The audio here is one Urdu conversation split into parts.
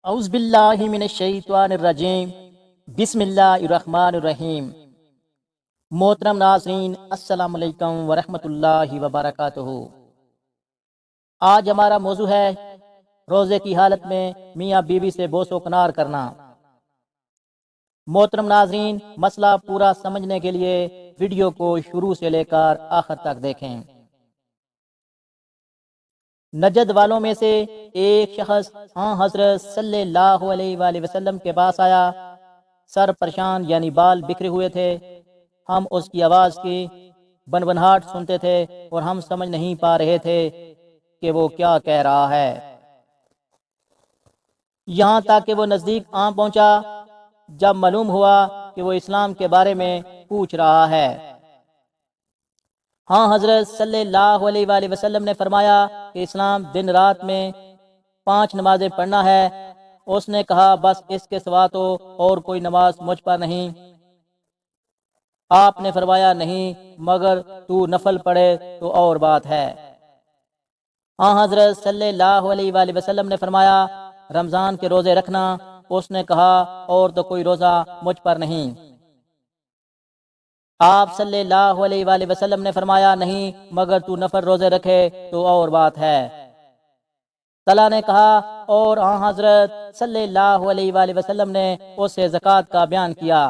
اعوذ باللہ من الشیطان الرجیم بسم اللہ الرحمن الرحیم۔ محترم ناظرین، السلام علیکم ورحمۃ اللہ وبرکاتہ۔ آج ہمارا موضوع ہے روزے کی حالت میں میاں بیوی سے بوس و کنار کرنا۔ محترم ناظرین، مسئلہ پورا سمجھنے کے لیے ویڈیو کو شروع سے لے کر آخر تک دیکھیں۔ نجد والوں میں سے ایک شخص حضرت صلی اللہ علیہ وآلہ وسلم کے پاس آیا۔ سر پریشان یعنی بال بکھرے ہوئے تھے۔ ہم اس کی آواز کی بنبناہٹ سنتے تھے اور ہم سمجھ نہیں پا رہے تھے کہ وہ کیا کہہ رہا ہے، یہاں تک کہ وہ نزدیک آ پہنچا۔ جب معلوم ہوا کہ وہ اسلام کے بارے میں پوچھ رہا ہے، حضرت صلی اللہ علیہ وآلہ وسلم نے فرمایا کہ اسلام دن رات میں 5 نمازیں پڑھنا ہے۔ اس نے کہا، بس اس کے سوا تو اور کوئی نماز مجھ پر نہیں۔ آپ نے فرمایا، نہیں، مگر تو نفل پڑھے تو اور بات ہے۔ حضرت صلی اللہ علیہ وآلہ وسلم نے فرمایا، رمضان کے روزے رکھنا۔ اس نے کہا، اور تو کوئی روزہ مجھ پر نہیں۔ آپ صلی اللہ علیہ وآلہ وسلم نے فرمایا، نہیں، مگر تو نفل روزے رکھے تو اور بات ہے۔ طلحہ نے کہا، اور حضرت صلی اللہ علیہ وآلہ وسلم نے اس سے زکوٰۃ کا بیان کیا۔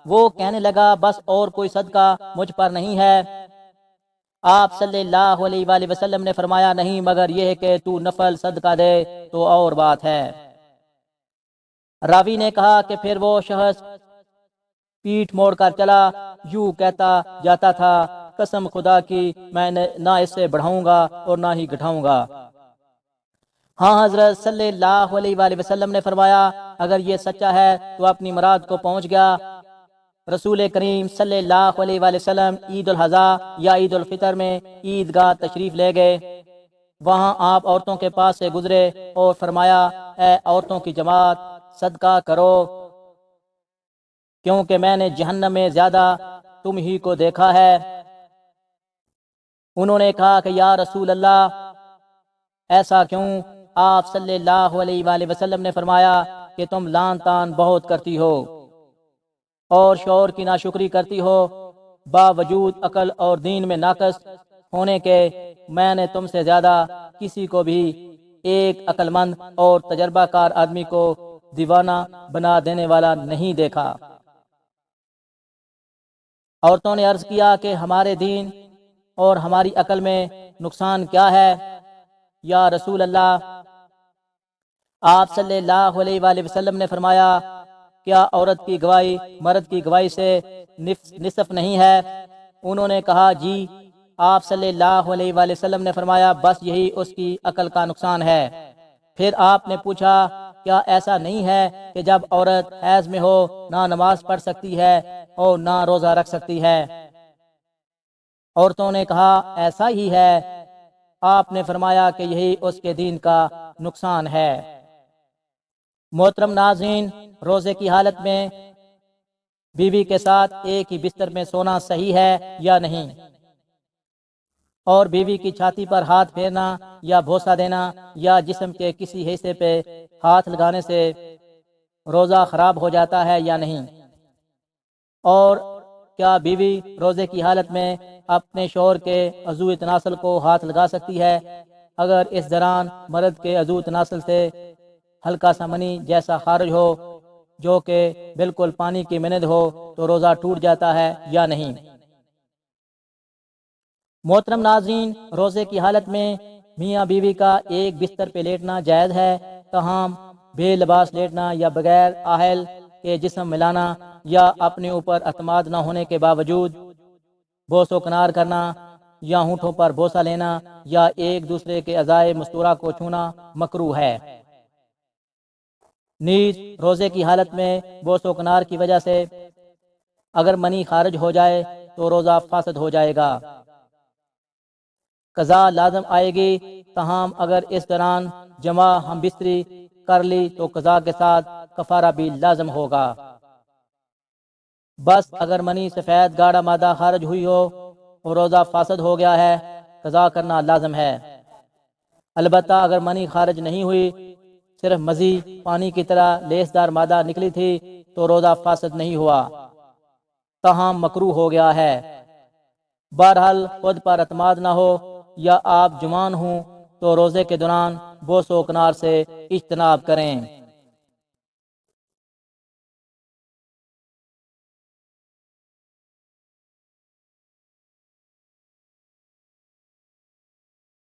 وہ کہنے لگا، بس اور کوئی صدقہ مجھ پر نہیں ہے۔ آپ صلی اللہ علیہ وآلہ وسلم نے فرمایا، نہیں، مگر یہ کہ تو نفل صدقہ دے تو اور بات ہے۔ راوی نے کہا کہ پھر وہ شخص پیٹھ موڑ کر چلا، یوں کہتا جاتا تھا، قسم خدا کی میں نہ اس سے بڑھاؤں گا اور نہ ہی گھٹاؤں گا۔ حضرت صلی اللہ علیہ وآلہ وسلم نے فرمایا، اگر یہ سچا ہے تو اپنی مراد کو پہنچ گیا۔ رسول کریم صلی اللہ علیہ وآلہ وسلم عید الاضحیٰ یا عید الفطر میں عیدگاہ تشریف لے گئے۔ وہاں آپ عورتوں کے پاس سے گزرے اور فرمایا، اے عورتوں کی جماعت، صدقہ کرو، کیونکہ میں نے جہنم میں زیادہ تم ہی کو دیکھا ہے۔ انہوں نے کہا کہ یا رسول اللہ، ایسا کیوں؟ آپ صلی اللہ علیہ وآلہ وسلم نے فرمایا کہ تم لان تان بہت کرتی ہو اور شعور کی ناشکری کرتی ہو، باوجود عقل اور دین میں ناقص ہونے کے میں نے تم سے زیادہ کسی کو بھی ایک عقل مند اور تجربہ کار آدمی کو دیوانہ بنا دینے والا نہیں دیکھا۔ عورتوں نے عرض کیا کہ ہمارے دین اور ہماری عقل میں نقصان کیا ہے یا رسول اللہ؟ آپ صلی اللہ علیہ وآلہ وسلم نے فرمایا، کیا عورت کی گواہی مرد کی گواہی سے نصف نہیں ہے؟ انہوں نے کہا، جی۔ آپ صلی اللہ علیہ وآلہ وسلم نے فرمایا، بس یہی اس کی عقل کا نقصان ہے۔ پھر آپ نے پوچھا، کیا ایسا نہیں ہے کہ جب عورت حیض میں ہو نہ نماز پڑھ سکتی ہے اور نہ روزہ رکھ سکتی ہے؟ عورتوں نے کہا، ایسا ہی ہے۔ آپ نے فرمایا کہ یہی اس کے دین کا نقصان ہے۔ محترم ناظرین، روزے کی حالت میں بیوی کے ساتھ ایک ہی بستر میں سونا صحیح ہے یا نہیں؟ اور بیوی کی چھاتی پر ہاتھ پھیرنا یا بوسہ دینا یا جسم کے کسی حصے پہ ہاتھ لگانے سے روزہ خراب ہو جاتا ہے یا نہیں؟ اور کیا بیوی روزے کی حالت میں اپنے شوہر کے عضو تناسل کو ہاتھ لگا سکتی ہے؟ اگر اس دوران مرد کے عضو تناسل سے ہلکا سا منی جیسا خارج ہو جو کہ بالکل پانی کی مانند ہو تو روزہ ٹوٹ جاتا ہے یا نہیں؟ محترم ناظرین، روزے کی حالت میں میاں بیوی کا ایک بستر پہ لیٹنا جائز ہے، تاہم بے لباس لیٹنا یا بغیر اہل کے جسم ملانا یا اپنے اوپر اعتماد نہ ہونے کے باوجود بوس و کنار کرنا یا ہونٹوں پر بوسہ لینا یا ایک دوسرے کے اعضائے مستورہ کو چھونا مکروہ ہے۔ نیز روزے کی حالت میں بوس و کنار کی وجہ سے اگر منی خارج ہو جائے تو روزہ فاسد ہو جائے گا، قضا لازم آئے گی، تاہم اگر اس دوران جمع ہم بستری کر لی تو قضا کے ساتھ کفارہ بھی لازم ہوگا۔ بس اگر منی سفید گاڑھا مادہ خارج ہوئی ہو اور روزہ فاسد ہو گیا ہے، قضا کرنا لازم ہے۔ البتہ اگر منی خارج نہیں ہوئی، صرف مزی پانی کی طرح لیسدار مادہ نکلی تھی تو روزہ فاسد نہیں ہوا، تاہم مکروہ ہو گیا ہے۔ بہرحال خود پر اعتماد نہ ہو یا آپ جوان ہوں تو روزے کے دوران بوس و کنار سے اجتناب کریں۔